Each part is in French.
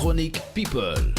Chronique People.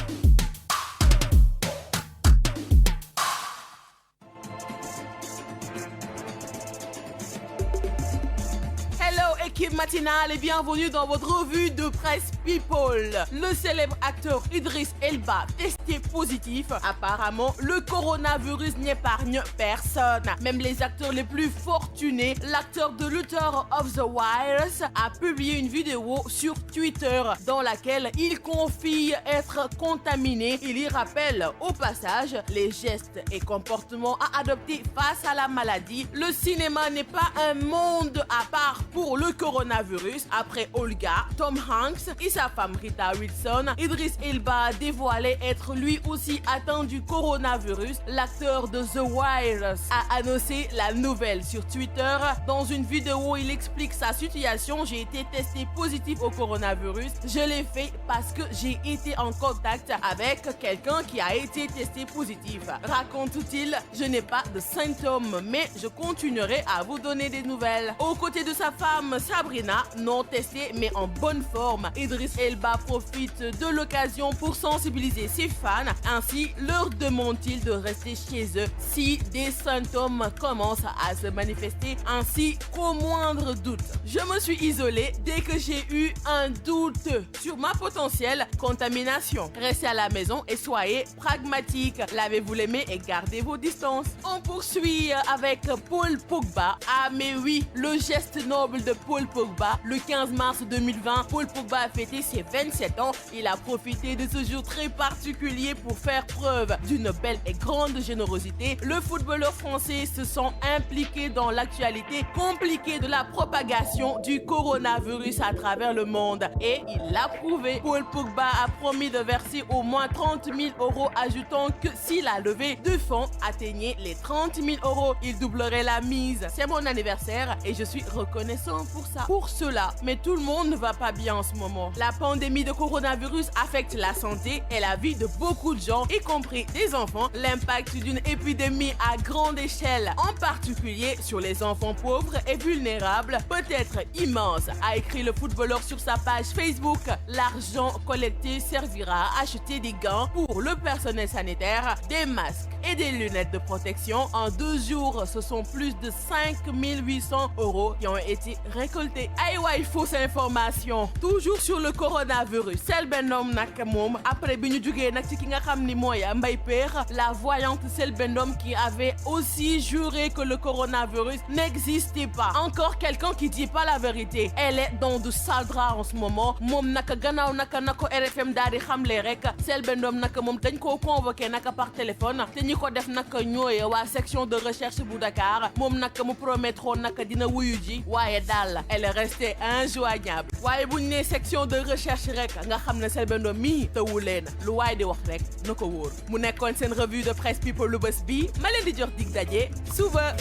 Équipe matinale et bienvenue dans votre revue de presse People. Le célèbre acteur Idriss Elba testé positif. Apparemment, le coronavirus n'épargne personne. Même les acteurs les plus fortunés. L'acteur de Luther of the Virus a publié une vidéo sur Twitter dans laquelle il confie être contaminé. Il y rappelle au passage les gestes et comportements à adopter face à la maladie. Le cinéma n'est pas un monde à part pour le coronavirus. Après Olga, Tom Hanks et sa femme Rita Wilson, Idriss Elba a dévoilé être lui aussi atteint du coronavirus. L'acteur de The Virus a annoncé la nouvelle sur Twitter. Dans une vidéo, il explique sa situation. J'ai été testé positif au coronavirus. Je l'ai fait parce que j'ai été en contact avec quelqu'un qui a été testé positif. Raconte-t-il, je n'ai pas de symptômes, mais je continuerai à vous donner des nouvelles. Aux côtés de sa femme Sabrina, non testée mais en bonne forme, Idriss Elba profite de l'occasion pour sensibiliser ses fans. Ainsi, leur demande-t-il de rester chez eux si des symptômes commencent à se manifester, ainsi qu'au moindre doute. Je me suis isolée dès que j'ai eu un doute sur ma potentielle contamination. Restez à la maison et soyez pragmatiques. Lavez-vous les mains et gardez vos distances. On poursuit avec Paul Pogba. Ah mais oui, le geste noble de Paul Pogba. Le 15 mars 2020, Paul Pogba a fêté ses 27 ans. Il a profité de ce jour très particulier pour faire preuve d'une belle et grande générosité. Le footballeur français se sent impliqué dans l'actualité compliquée de la propagation du coronavirus à travers le monde. Et il l'a prouvé. Paul Pogba a promis de verser au moins 30 000 €, ajoutant que si la levée de fonds atteignait les 30 000 €, il doublerait la mise. C'est mon anniversaire et je suis reconnaissant pour cela. Mais tout le monde ne va pas bien en ce moment. La pandémie de coronavirus affecte la santé et la vie de beaucoup de gens, y compris des enfants. L'impact d'une épidémie à grande échelle, en particulier sur les enfants pauvres et vulnérables, peut être immense, a écrit le footballeur sur sa page Facebook. L'argent collecté servira à acheter des gants pour le personnel sanitaire, des masques et des lunettes de protection. En 2 jours, ce sont plus de 5 800 € qui ont été récoltés. Aywa, il faut cette information. Toujours sur le coronavirus. Selbé Ndom nak mom après bi ñu jugee nag ci ki nga xam ni mooy Mbaye Pekh, la voyante Selbé Ndom qui avait aussi juré que le coronavirus n'existait pas. Encore quelqu'un qui dit pas la vérité. Elle est dans du sale drap en ce moment. Mom naka gannaaw naka nako RFM daal di xamle rek Selbé Ndom naka mom dañ koo convoqué naka par téléphone te ñi ko def naka ñooy waa section de recherche bu Dakar. Moom naka mu promettre naka dina wuyu ji waaye daal elle est restée injoignable. waaye buñ ne section de recherche rek nga xam ne Selbé Ndom mi tëwu leen lu waay di wax rek na ko wóor. Mu nekkoon seen revue de presse People lu bés bi ma leen di jox dig daje suba.